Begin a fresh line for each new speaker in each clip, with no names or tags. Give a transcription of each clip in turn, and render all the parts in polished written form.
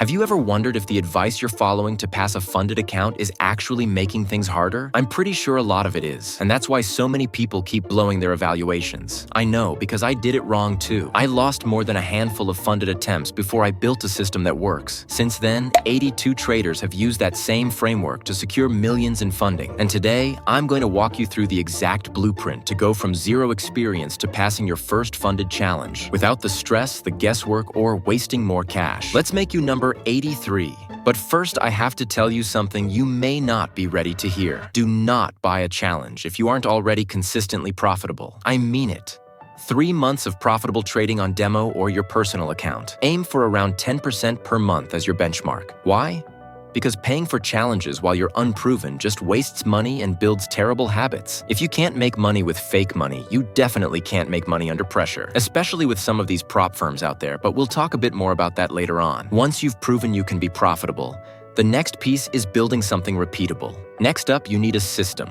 Have you ever wondered if the advice you're following to pass a funded account is actually making things harder? I'm pretty sure a lot of it is, and that's why so many people keep blowing their evaluations. I know, because I did it wrong too. I lost more than a handful of funded attempts before I built a system that works. Since then, 82 traders have used that same framework to secure millions in funding. And today, I'm going to walk you through the exact blueprint to go from zero experience to passing your first funded challenge without the stress, the guesswork, or wasting more cash. Let's make you number 83. But first, I have to tell you something you may not be ready to hear. Do not buy a challenge if you aren't already consistently profitable. I mean it. 3 months of profitable trading on demo or your personal account. Aim for around 10% per month as your benchmark. Why? Because paying for challenges while you're unproven just wastes money and builds terrible habits. If you can't make money with fake money, you definitely can't make money under pressure, especially with some of these prop firms out there, but we'll talk a bit more about that later on. Once you've proven you can be profitable, the next piece is building something repeatable. Next up, you need a system.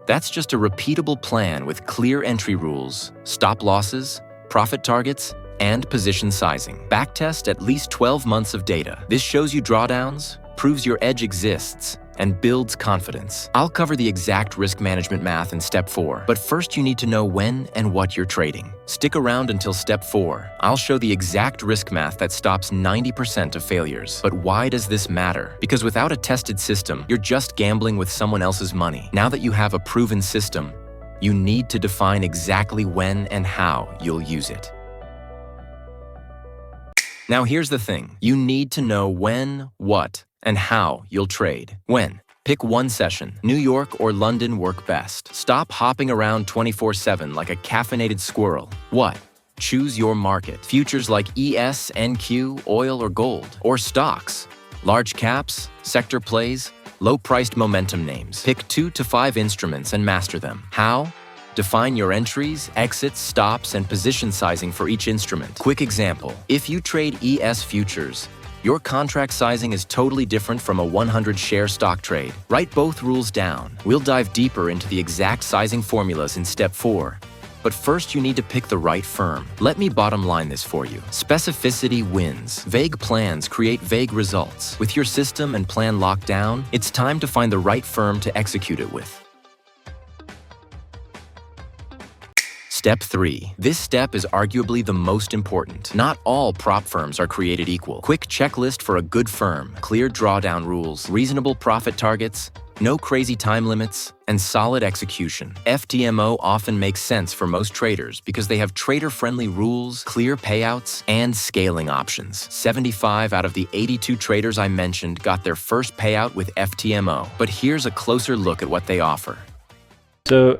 That's just a repeatable plan with clear entry rules, stop losses, profit targets, and position sizing. Backtest at least 12 months of data. This shows you drawdowns, proves your edge exists, and builds confidence. I'll cover the exact risk management math in step 4, but first you need to know when and what you're trading. Stick around until step 4. I'll show the exact risk math that stops 90% of failures. But why does this matter? Because without a tested system, you're just gambling with someone else's money. Now that you have a proven system, you need to define exactly when and how you'll use it. Now here's the thing. You need to know when, what, and how you'll trade. When? Pick one session. New York or London work best. Stop hopping around 24/7 like a caffeinated squirrel. What? Choose your market. Futures like ES, NQ, oil, or gold. Or stocks. Large caps, sector plays, low-priced momentum names. Pick 2 to 5 instruments and master them. How? Define your entries, exits, stops, and position sizing for each instrument. Quick example. If you trade ES futures, your contract sizing is totally different from a 100-share stock trade. Write both rules down. We'll dive deeper into the exact sizing formulas in step 4. But first, you need to pick the right firm. Let me bottom line this for you. Specificity wins. Vague plans create vague results. With your system and plan locked down, it's time to find the right firm to execute it with. Step 3. This step is arguably the most important. Not all prop firms are created equal. Quick checklist for a good firm, clear drawdown rules, reasonable profit targets, no crazy time limits, and solid execution. FTMO often makes sense for most traders because they have trader-friendly rules, clear payouts, and scaling options. 75 out of the 82 traders I mentioned got their first payout with FTMO. But here's a closer look at what they offer.
So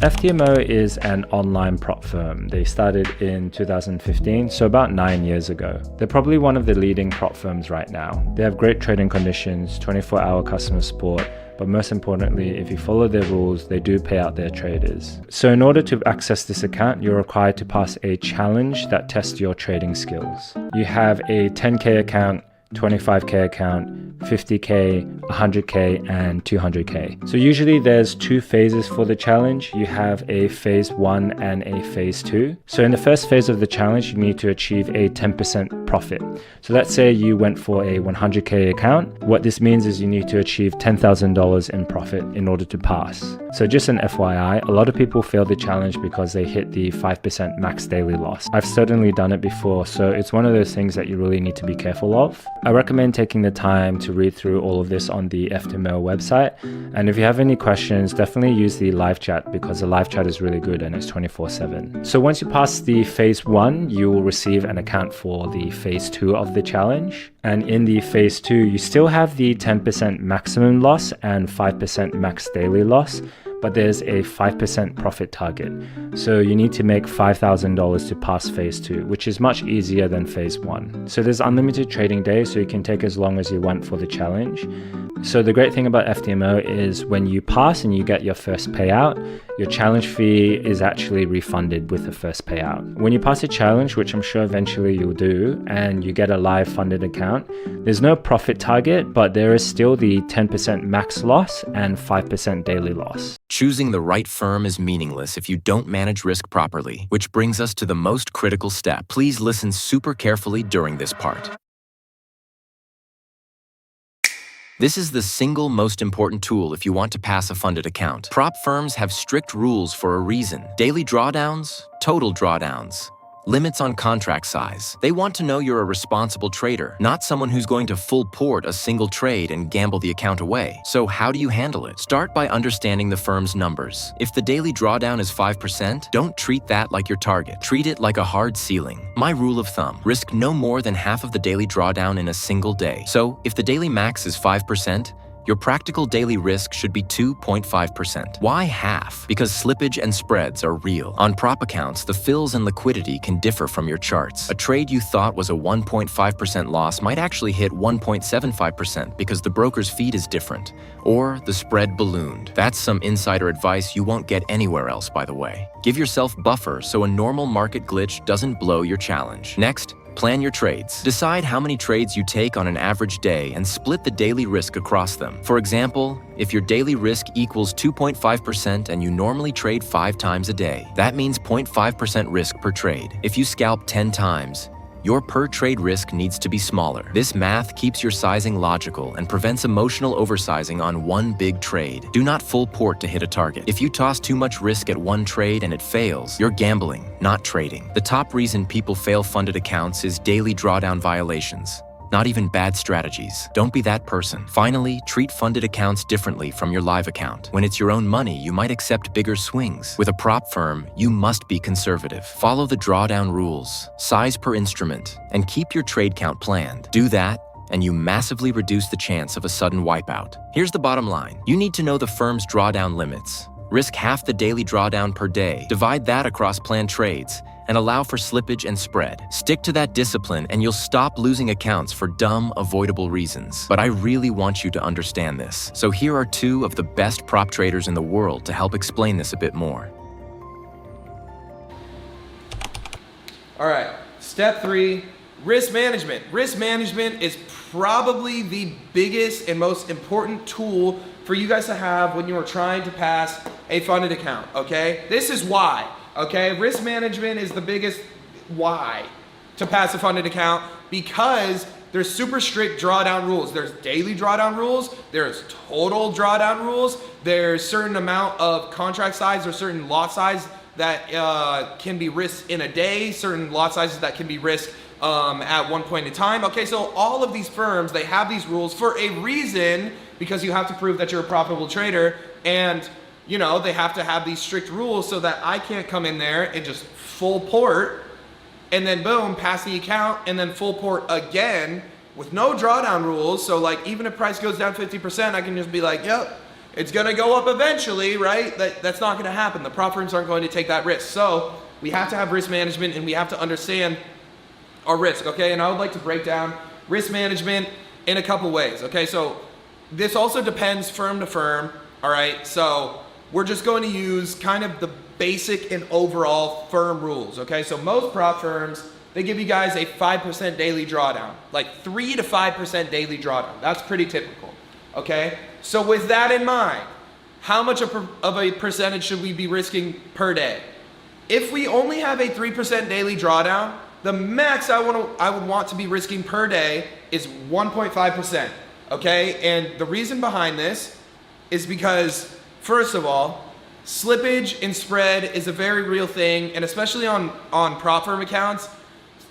FTMO is an online prop firm. They started in 2015, so about 9 years ago. They're probably one of the leading prop firms right now. They have great trading conditions, 24-hour customer support, but most importantly, if you follow their rules, they do pay out their traders. So in order to access this account, you're required to pass a challenge that tests your trading skills. You have a 10K account, 25K account, 50K, 100K, and 200K. So usually there's 2 phases for the challenge. You have a phase 1 and a phase 2. So in the first phase of the challenge, you need to achieve a 10% profit. So let's say you went for a 100K account. What this means is you need to achieve $10,000 in profit in order to pass. So just an FYI, a lot of people fail the challenge because they hit the 5% max daily loss. I've certainly done it before, so it's one of those things that you really need to be careful of. I recommend taking the time to read through all of this on the FTMO website. And if you have any questions, definitely use the live chat because the live chat is really good and it's 24/7. So once you pass the phase 1, you will receive an account for the phase 2 of the challenge. And in the phase 2, you still have the 10% maximum loss and 5% max daily loss, but there's a 5% profit target. So you need to make $5,000 to pass phase 2, which is much easier than phase 1. So there's unlimited trading days, so you can take as long as you want for the challenge. So the great thing about FTMO is when you pass and you get your first payout, your challenge fee is actually refunded with the first payout. When you pass a challenge, which I'm sure eventually you'll do, and you get a live funded account, there's no profit target, but there is still the 10% max loss and 5% daily loss.
Choosing the right firm is meaningless if you don't manage risk properly, which brings us to the most critical step. Please listen super carefully during this part. This is the single most important tool if you want to pass a funded account. Prop firms have strict rules for a reason. Daily drawdowns, total drawdowns, limits on contract size. They want to know you're a responsible trader, not someone who's going to full port a single trade and gamble the account away. So how do you handle it? Start by understanding the firm's numbers. If the daily drawdown is 5%, don't treat that like your target. Treat it like a hard ceiling. My rule of thumb, risk no more than half of the daily drawdown in a single day. So if the daily max is 5%, your practical daily risk should be 2.5%. Why half? Because slippage and spreads are real. On prop accounts, the fills and liquidity can differ from your charts. A trade you thought was a 1.5% loss might actually hit 1.75% because the broker's feed is different, or the spread ballooned. That's some insider advice you won't get anywhere else, by the way. Give yourself buffer so a normal market glitch doesn't blow your challenge. Next, plan your trades. Decide how many trades you take on an average day and split the daily risk across them. For example, if your daily risk equals 2.5% and you normally trade 5 times a day, that means 0.5% risk per trade. If you scalp 10 times, your per trade risk needs to be smaller. This math keeps your sizing logical and prevents emotional oversizing on one big trade. Do not full port to hit a target. If you toss too much risk at one trade and it fails, you're gambling, not trading. The top reason people fail funded accounts is daily drawdown violations, not even bad strategies. Don't be that person. Finally, treat funded accounts differently from your live account. When it's your own money, you might accept bigger swings. With a prop firm, you must be conservative. Follow the drawdown rules, size per instrument, and keep your trade count planned. Do that, and you massively reduce the chance of a sudden wipeout. Here's the bottom line. You need to know the firm's drawdown limits. Risk half the daily drawdown per day. Divide that across planned trades, and allow for slippage and spread. Stick to that discipline and you'll stop losing accounts for dumb, avoidable reasons. But I really want you to understand this. So here are 2 of the best prop traders in the world to help explain this a bit more.
All right, step 3, risk management. Risk management is probably the biggest and most important tool for you guys to have when you are trying to pass a funded account, okay? This is why. Okay, risk management is the biggest why to pass a funded account, because there's super strict drawdown rules. There's daily drawdown rules, there's total drawdown rules, there's certain amount of contract size or certain lot size that can be risked in a day, certain lot sizes that can be risked at one point in time. Okay, so all of these firms, they have these rules for a reason, because you have to prove that you're a profitable trader, and you know, they have to have these strict rules so that I can't come in there and just full port and then boom, pass the account and then full port again with no drawdown rules. So like, even if price goes down 50%, I can just be like, yep, it's gonna go up eventually, right? That's not gonna happen. The prop firms aren't going to take that risk. So we have to have risk management and we have to understand our risk, okay? And I would like to break down risk management in a couple ways, okay? So this also depends firm to firm, all right? So we're just going to use kind of the basic and overall firm rules, okay? So most prop firms, they give you guys a 5% daily drawdown, like 3 to 5% daily drawdown. That's pretty typical, okay? So with that in mind, how much of a percentage should we be risking per day? If we only have a 3% daily drawdown, the max I would want to be risking per day is 1.5%, okay? And the reason behind this is because, first of all, slippage and spread is a very real thing, and especially on prop firm accounts,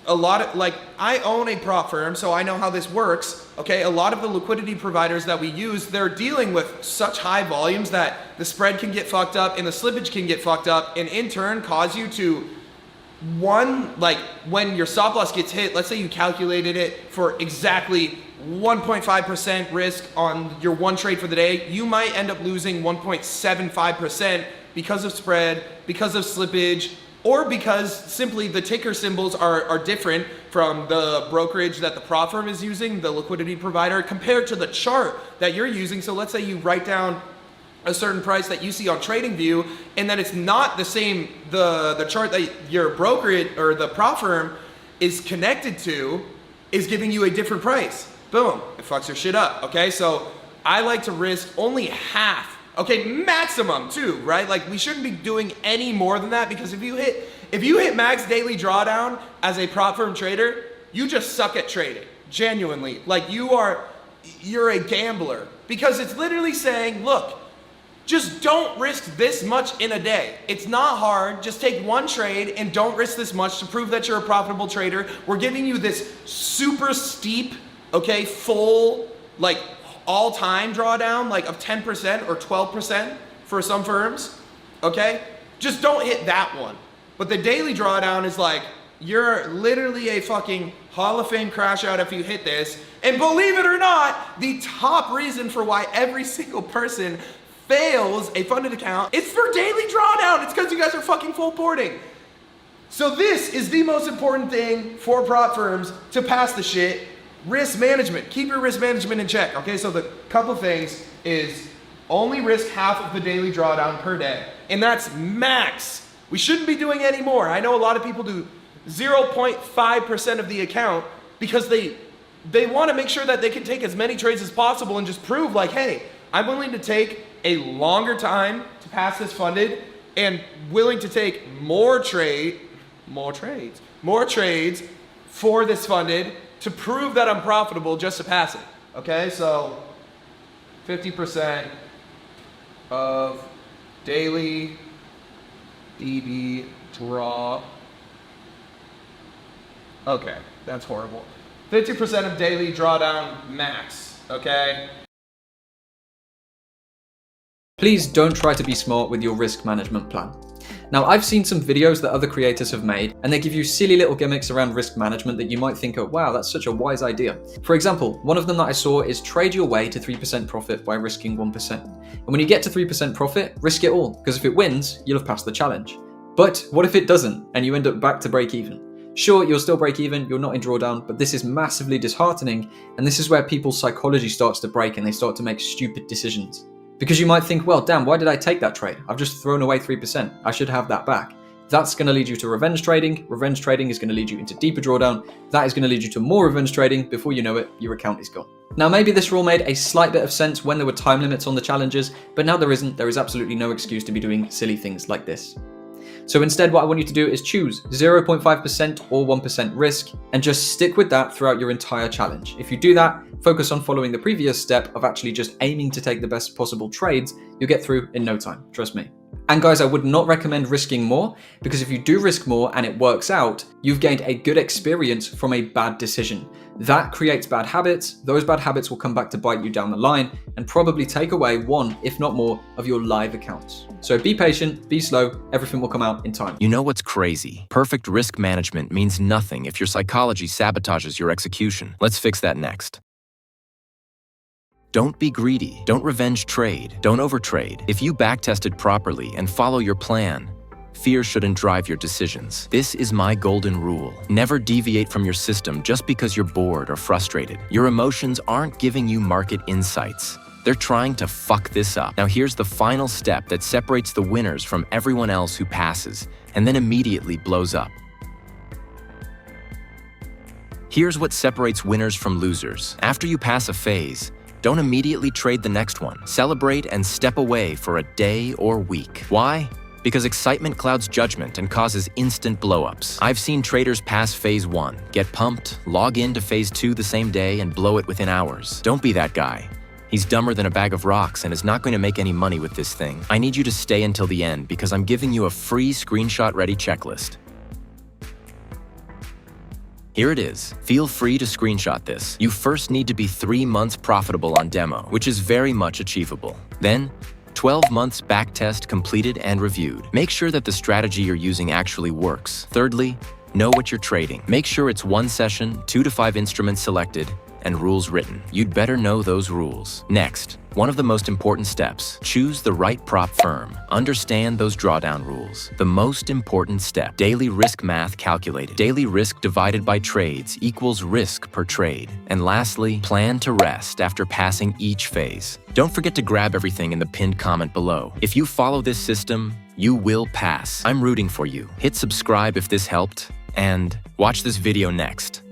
a lot of, like, I own a prop firm, so I know how this works, okay? A lot of the liquidity providers that we use, they're dealing with such high volumes that the spread can get fucked up and the slippage can get fucked up, and in turn cause you to, one, like, when your stop loss gets hit, let's say you calculated it for exactly 1.5% risk on your one trade for the day, you might end up losing 1.75% because of spread, because of slippage, or because simply the ticker symbols are different from the brokerage that the prop firm is using, the liquidity provider, compared to the chart that you're using. So let's say you write down a certain price that you see on TradingView, and then it's not the same, the chart that your brokerage or the prop firm is connected to is giving you a different price. Boom, it fucks your shit up, okay? So I like to risk only half, okay, maximum too, right? Like, we shouldn't be doing any more than that, because if you hit max daily drawdown as a prop firm trader, you just suck at trading, genuinely. Like, you are you're a gambler, because it's literally saying, look, just don't risk this much in a day. It's not hard. Just take one trade and don't risk this much to prove that you're a profitable trader. We're giving you this super steep, okay, full, like all-time drawdown, like of 10% or 12% for some firms, okay? Just don't hit that one. But the daily drawdown is like, you're literally a fucking Hall of Fame crash out if you hit this. And believe it or not, the top reason for why every single person fails a funded account, it's for daily drawdown. It's because you guys are fucking full boarding. So this is the most important thing for prop firms to pass the shit. Risk management. Keep your risk management in check. Okay, so the couple things is only risk half of the daily drawdown per day. And that's max. We shouldn't be doing any more. I know a lot of people do 0.5% of the account because they want to make sure that they can take as many trades as possible and just prove like, hey, I'm willing to take a longer time to pass this funded and willing to take more trades for this funded to prove that I'm profitable just to pass it. Okay, so 50% of daily DD draw. Okay, that's horrible. 50% of daily drawdown max, okay?
Please don't try to be smart with your risk management plan. Now, I've seen some videos that other creators have made, and they give you silly little gimmicks around risk management that you might think, oh wow, that's such a wise idea. For example, one of them that I saw is trade your way to 3% profit by risking 1%. And when you get to 3% profit, risk it all, because if it wins, you'll have passed the challenge. But what if it doesn't, and you end up back to break even? Sure, you'll still break even, you're not in drawdown, but this is massively disheartening, and this is where people's psychology starts to break and they start to make stupid decisions. Because you might think, well, damn, why did I take that trade? I've just thrown away 3%. I should have that back. That's going to lead you to revenge trading. Revenge trading is going to lead you into deeper drawdown. That is going to lead you to more revenge trading. Before you know it, your account is gone. Now, maybe this rule made a slight bit of sense when there were time limits on the challenges, but now there isn't. There is absolutely no excuse to be doing silly things like this. So instead, what I want you to do is choose 0.5% or 1% risk and just stick with that throughout your entire challenge. If you do that, focus on following the previous step of actually just aiming to take the best possible trades, you'll get through in no time, trust me. And guys, I would not recommend risking more, because if you do risk more and it works out, you've gained a good experience from a bad decision. That creates bad habits. Those bad habits will come back to bite you down the line and probably take away one, if not more, of your live accounts. So be patient, be slow, everything will come out in time.
You know what's crazy? Perfect risk management means nothing if your psychology sabotages your execution. Let's fix that next. Don't be greedy. Don't revenge trade. Don't overtrade. If you backtested properly and follow your plan, fear shouldn't drive your decisions. This is my golden rule. Never deviate from your system just because you're bored or frustrated. Your emotions aren't giving you market insights. They're trying to fuck this up. Now here's the final step that separates the winners from everyone else who passes and then immediately blows up. Here's what separates winners from losers. After you pass a phase, don't immediately trade the next one. Celebrate and step away for a day or week. Why? Because excitement clouds judgment and causes instant blowups. I've seen traders pass phase 1, get pumped, log into phase 2 the same day and blow it within hours. Don't be that guy. He's dumber than a bag of rocks and is not going to make any money with this thing. I need you to stay until the end because I'm giving you a free screenshot-ready checklist. Here it is. Feel free to screenshot this. You first need to be 3 months profitable on demo, which is very much achievable. Then, 12 months backtest completed and reviewed. Make sure that the strategy you're using actually works. Thirdly, know what you're trading. Make sure it's 1 session, 2 to 5 instruments selected, and rules written. You'd better know those rules. Next, one of the most important steps, choose the right prop firm. Understand those drawdown rules. The most important step, daily risk math calculated. Daily risk divided by trades equals risk per trade. And lastly, plan to rest after passing each phase. Don't forget to grab everything in the pinned comment below. If you follow this system, you will pass. I'm rooting for you. Hit subscribe if this helped, and watch this video next.